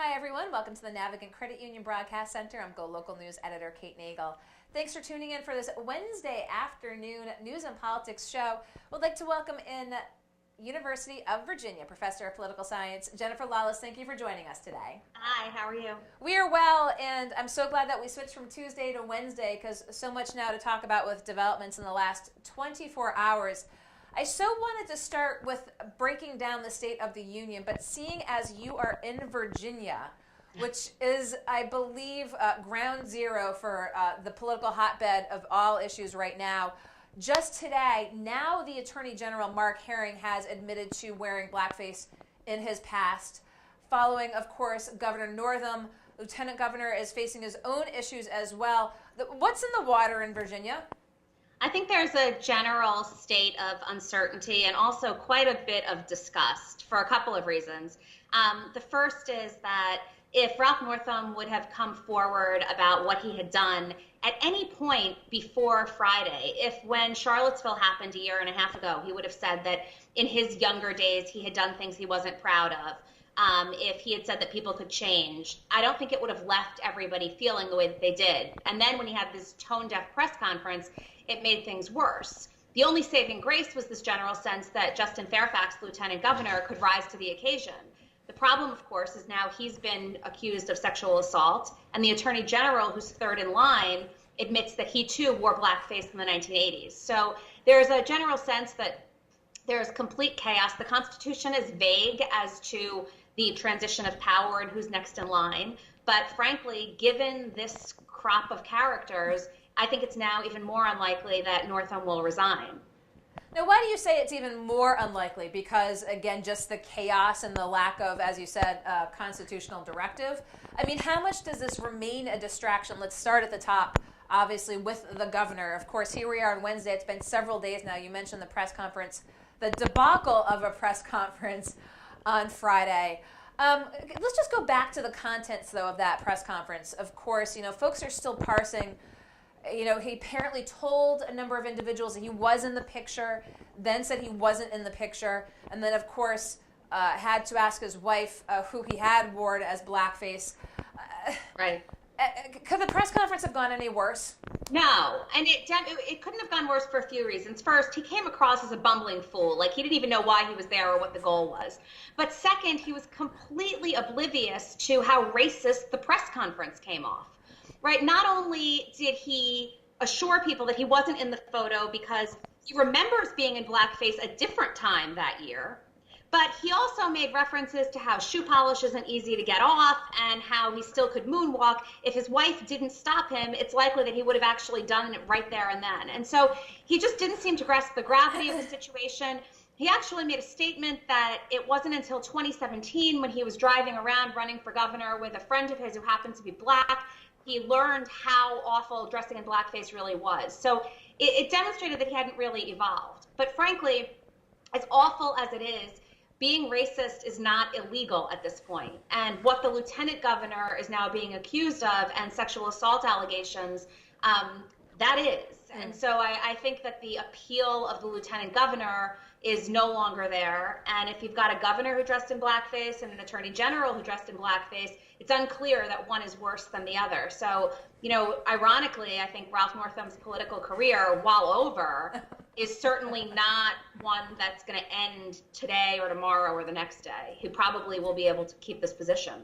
Hi, everyone. Welcome to the Navigant Credit Union Broadcast Center. I'm Go Local News editor Kate Nagel. Thanks for tuning in for this Wednesday afternoon news and politics show. We'd like to welcome in University of Virginia Professor of Political Science, Jennifer Lawless. Thank you for joining us today. Hi, how are you? We are well, and I'm so glad that we switched from Tuesday to Wednesday because so much now to talk about with developments in the last 24 hours. I so wanted to start with breaking down the State of the Union, but seeing as you are in Virginia, which is, I believe, ground zero for the political hotbed of all issues right now, just today, now the Attorney General, Mark Herring, has admitted to wearing blackface in his past. Following, of course, Governor Northam, Lieutenant Governor is facing his own issues as well. What's in the water in Virginia? I think there's a general state of uncertainty and also quite a bit of disgust for a couple of reasons. The first is that if Ralph Northam would have come forward about what he had done at any point before Friday, if when Charlottesville happened a year and a half ago, he would have said that in his younger days he had done things he wasn't proud of, if he had said that people could change, I don't think it would have left everybody feeling the way that they did. And then when he had this tone-deaf press conference, it made things worse. The only saving grace was this general sense that Justin Fairfax, Lieutenant Governor, could rise to the occasion. The problem, of course, is now he's been accused of sexual assault, and the Attorney General, who's third in line, admits that he too wore blackface in the 1980s. So there's a general sense that there's complete chaos. The Constitution is vague as to the transition of power and who's next in line. But frankly, given this crop of characters, I think it's now even more unlikely that Northam will resign. Now, why do you say it's even more unlikely? Because, again, just the chaos and the lack of, as you said, constitutional directive. I mean, how much does this remain a distraction? Let's start at the top, obviously, with the governor. Of course, here we are on Wednesday. It's been several days now. You mentioned the press conference, the debacle of a press conference on Friday. Let's just go back to the contents, though, of that press conference. Of course, folks are still parsing. He apparently told a number of individuals that he was in the picture, then said he wasn't in the picture, and then, of course, had to ask his wife who he had worn as blackface. Right. Could the press conference have gone any worse? No, and it couldn't have gone worse for a few reasons. First, he came across as a bumbling fool, like he didn't even know why he was there or what the goal was. But second, he was completely oblivious to how racist the press conference came off. Right? Not only did he assure people that he wasn't in the photo because he remembers being in blackface a different time that year, but he also made references to how shoe polish isn't easy to get off and how he still could moonwalk. If his wife didn't stop him, it's likely that he would have actually done it right there and then. And so he just didn't seem to grasp the gravity of the situation. He actually made a statement that it wasn't until 2017 when he was driving around running for governor with a friend of his who happened to be black, he learned how awful dressing in blackface really was. So it demonstrated that he hadn't really evolved. But frankly, as awful as it is, being racist is not illegal at this point. And what the lieutenant governor is now being accused of and sexual assault allegations, that is. And so I think that the appeal of the lieutenant governor is no longer there. And if you've got a governor who dressed in blackface and an attorney general who dressed in blackface, it's unclear that one is worse than the other. So, ironically, I think Ralph Northam's political career, while over, is certainly not one that's going to end today or tomorrow or the next day. He probably will be able to keep this position.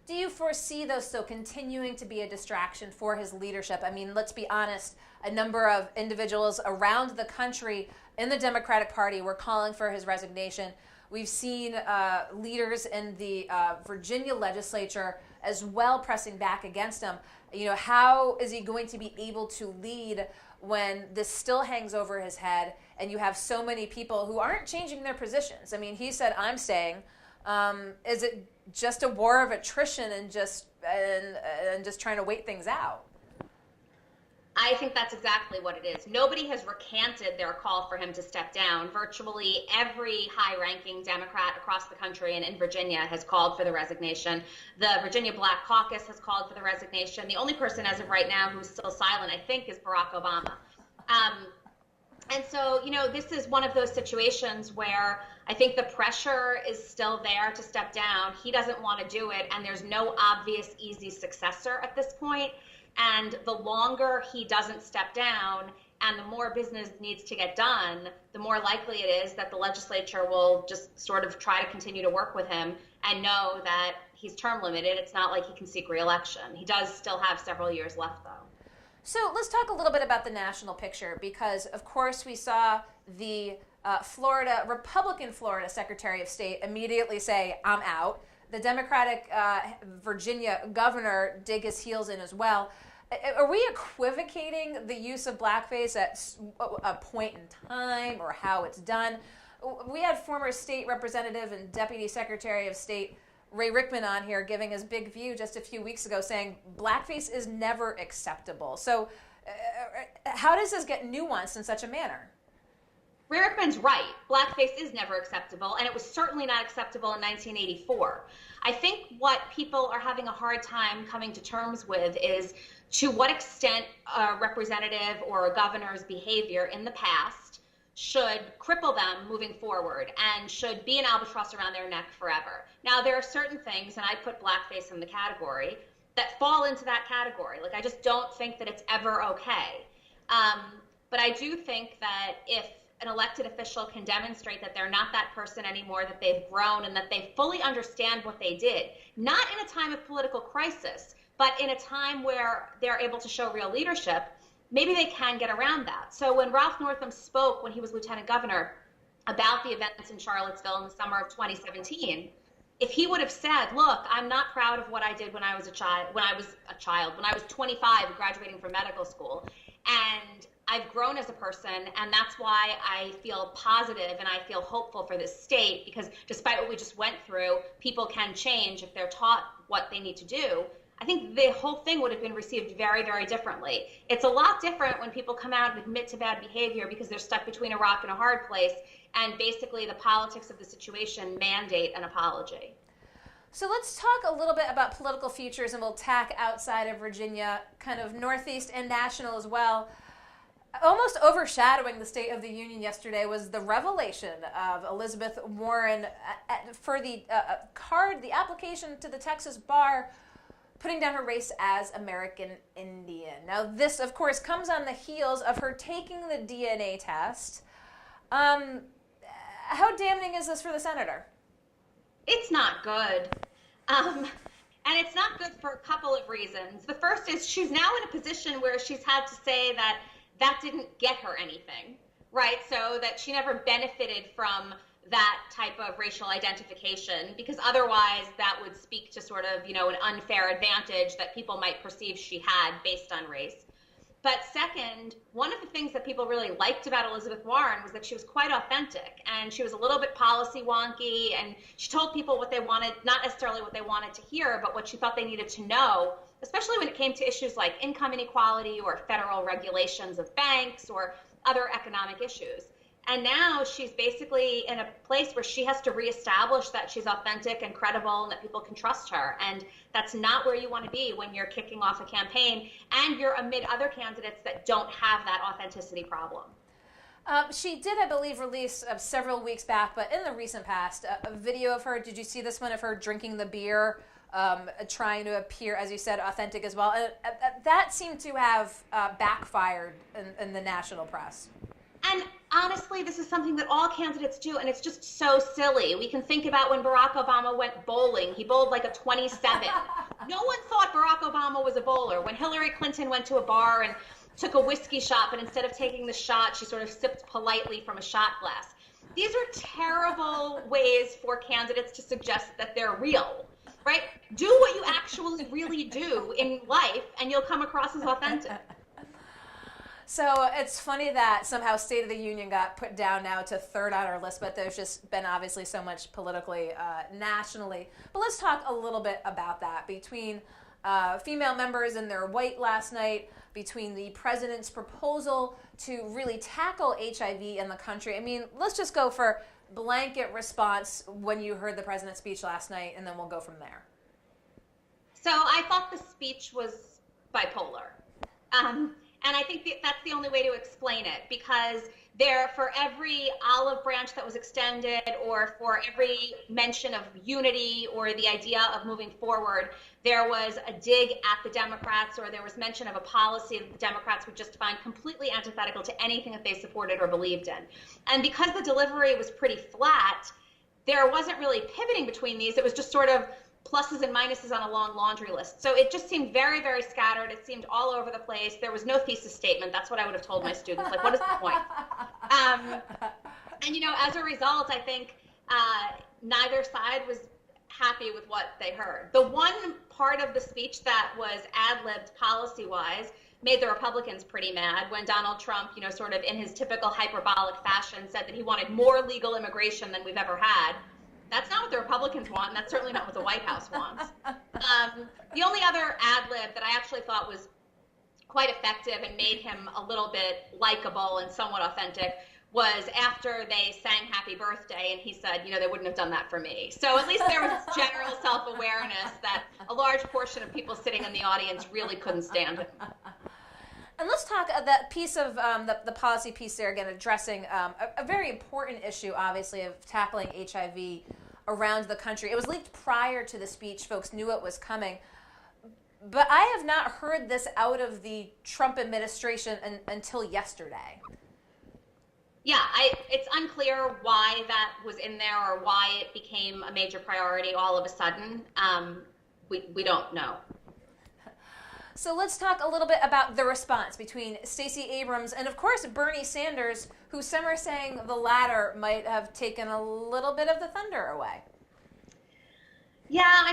Do you foresee, though, still continuing to be a distraction for his leadership? I mean, let's be honest, a number of individuals around the country in the Democratic Party were calling for his resignation. We've seen leaders in the Virginia legislature as well pressing back against him. How is he going to be able to lead when this still hangs over his head and you have so many people who aren't changing their positions? I mean, he said, I'm staying. Is it just a war of attrition and just trying to wait things out? I think that's exactly what it is. Nobody has recanted their call for him to step down. Virtually every high-ranking Democrat across the country and in Virginia has called for the resignation. The Virginia Black Caucus has called for the resignation. The only person as of right now who's still silent, I think, is Barack Obama. And so, this is one of those situations where I think the pressure is still there to step down. He doesn't want to do it, and there's no obvious, easy successor at this point. And the longer he doesn't step down and the more business needs to get done, the more likely it is that the legislature will just sort of try to continue to work with him and know that he's term limited. It's not like he can seek re-election. He does still have several years left, though. So let's talk a little bit about the national picture, because, of course, we saw the Republican Florida Secretary of State immediately say, I'm out. The Democratic Virginia governor dig his heels in as well. Are we equivocating the use of blackface at a point in time or how it's done? We had former state representative and deputy secretary of state Ray Rickman on here giving his big view just a few weeks ago, saying blackface is never acceptable. So how does this get nuanced in such a manner? Ray Rickman's right. Blackface is never acceptable, and it was certainly not acceptable in 1984. I think what people are having a hard time coming to terms with is to what extent a representative or a governor's behavior in the past should cripple them moving forward and should be an albatross around their neck forever. Now, there are certain things, and I put blackface in the category, that fall into that category. Like, I just don't think that it's ever okay. But I do think that if an elected official can demonstrate that they're not that person anymore, that they've grown, and that they fully understand what they did, not in a time of political crisis, but in a time where they're able to show real leadership, maybe they can get around that. So when Ralph Northam spoke when he was lieutenant governor about the events in Charlottesville in the summer of 2017, if he would have said, look, I'm not proud of what I did when I was when I was 25 graduating from medical school, and I've grown as a person, and that's why I feel positive and I feel hopeful for this state, because despite what we just went through, people can change if they're taught what they need to do. I think the whole thing would have been received very, very differently. It's a lot different when people come out and admit to bad behavior because they're stuck between a rock and a hard place, and basically the politics of the situation mandate an apology. So let's talk a little bit about political futures, and we'll tack outside of Virginia, kind of Northeast and national as well. Almost overshadowing the State of the Union yesterday was the revelation of Elizabeth Warren for the application to the Texas bar, putting down her race as American Indian. Now, this, of course, comes on the heels of her taking the DNA test. How damning is this for the senator? It's not good. And it's not good for a couple of reasons. The first is she's now in a position where she's had to say that didn't get her anything, right? So that she never benefited from that type of racial identification, because otherwise that would speak to sort of, an unfair advantage that people might perceive she had based on race. But second, one of the things that people really liked about Elizabeth Warren was that she was quite authentic, and she was a little bit policy wonky, and she told people what they wanted, not necessarily what they wanted to hear, but what she thought they needed to know, especially when it came to issues like income inequality or federal regulations of banks or other economic issues. And now she's basically in a place where she has to reestablish that she's authentic and credible and that people can trust her. And that's not where you want to be when you're kicking off a campaign and you're amid other candidates that don't have that authenticity problem. She did, I believe, release several weeks back, but in the recent past, a video of her. Did you see this one of her drinking the beer, trying to appear, as you said, authentic as well? That seemed to have backfired in the national press. And honestly, this is something that all candidates do, and it's just so silly. We can think about when Barack Obama went bowling. He bowled like a 27. No one thought Barack Obama was a bowler. When Hillary Clinton went to a bar and took a whiskey shot, but instead of taking the shot, she sort of sipped politely from a shot glass. These are terrible ways for candidates to suggest that they're real, right? Do what you actually really do in life, and you'll come across as authentic. So it's funny that somehow State of the Union got put down now to third on our list, but there's just been obviously so much politically, nationally. But let's talk a little bit about that. Between female members in their white last night, between the president's proposal to really tackle HIV in the country. I mean, let's just go for blanket response when you heard the president's speech last night, and then we'll go from there. So I thought the speech was bipolar. And I think that's the only way to explain it, because there, for every olive branch that was extended, or for every mention of unity or the idea of moving forward, there was a dig at the Democrats, or there was mention of a policy that the Democrats would just find completely antithetical to anything that they supported or believed in. And because the delivery was pretty flat, there wasn't really pivoting between these. It was just sort of pluses and minuses on a long laundry list. So it just seemed very, very scattered. It seemed all over the place. There was no thesis statement. That's what I would have told my students. Like, what is the point? And, as a result, I think neither side was happy with what they heard. The one part of the speech that was ad-libbed policy-wise made the Republicans pretty mad when Donald Trump, sort of in his typical hyperbolic fashion, said that he wanted more legal immigration than we've ever had. That's not what the Republicans want, and that's certainly not what the White House wants. The only other ad-lib that I actually thought was quite effective and made him a little bit likable and somewhat authentic was after they sang Happy Birthday, and he said, they wouldn't have done that for me. So at least there was general self-awareness that a large portion of people sitting in the audience really couldn't stand him. And let's talk that piece of the policy piece there, again, addressing a very important issue, obviously, of tackling HIV around the country. It was leaked prior to the speech. Folks knew it was coming. But I have not heard this out of the Trump administration until yesterday. Yeah, it's unclear why that was in there or why it became a major priority all of a sudden. We don't know. So let's talk a little bit about the response between Stacey Abrams and, of course, Bernie Sanders, who some are saying the latter might have taken a little bit of the thunder away. Yeah,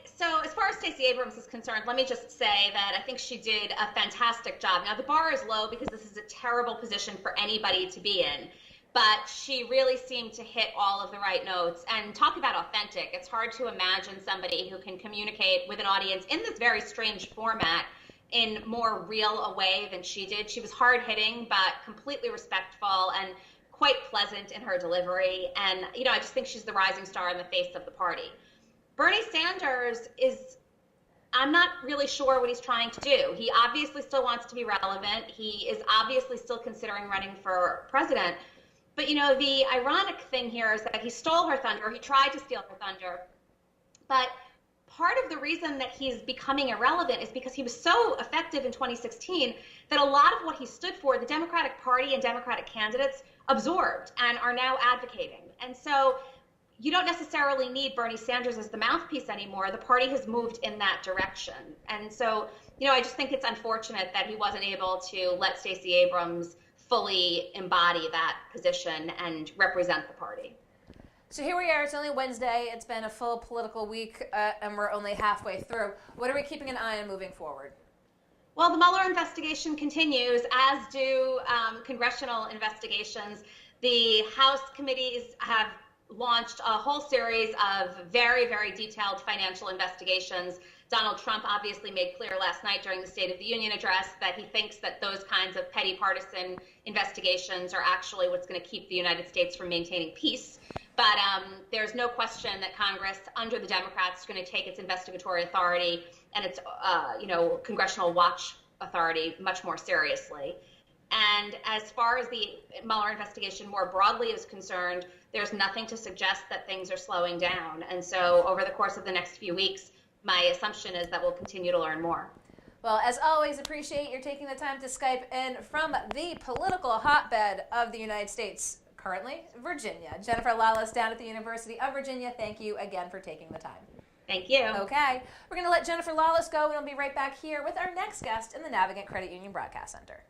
so as far as Stacey Abrams is concerned, let me just say that I think she did a fantastic job. Now, the bar is low because this is a terrible position for anybody to be in, but she really seemed to hit all of the right notes. And talk about authentic. It's hard to imagine somebody who can communicate with an audience in this very strange format in more real a way than she did. She was hard-hitting, but completely respectful and quite pleasant in her delivery. And, I just think she's the rising star in the face of the party. Bernie Sanders I'm not really sure what he's trying to do. He obviously still wants to be relevant. He is obviously still considering running for president. But, the ironic thing here is that he stole her thunder. He tried to steal her thunder. But part of the reason that he's becoming irrelevant is because he was so effective in 2016 that a lot of what he stood for, the Democratic Party and Democratic candidates absorbed and are now advocating. And so you don't necessarily need Bernie Sanders as the mouthpiece anymore. The party has moved in that direction. And so, I just think it's unfortunate that he wasn't able to let Stacey Abrams fully embody that position and represent the party. So here we are. It's only Wednesday. It's been a full political week, and we're only halfway through. What are we keeping an eye on moving forward? Well, the Mueller investigation continues, as do congressional investigations. The House committees have launched a whole series of very, very detailed financial investigations. Donald Trump obviously made clear last night during the State of the Union address that he thinks that those kinds of petty partisan investigations are actually what's going to keep the United States from maintaining peace. But there's no question that Congress, under the Democrats, is going to take its investigatory authority and its, congressional watch authority much more seriously. And as far as the Mueller investigation more broadly is concerned, there's nothing to suggest that things are slowing down. And so over the course of the next few weeks, my assumption is that we'll continue to learn more. Well, as always, appreciate your taking the time to Skype in from the political hotbed of the United States, currently Virginia. Jennifer Lawless down at the University of Virginia, thank you again for taking the time. Thank you. Okay, we're going to let Jennifer Lawless go, and we'll be right back here with our next guest in the Navigant Credit Union Broadcast Center.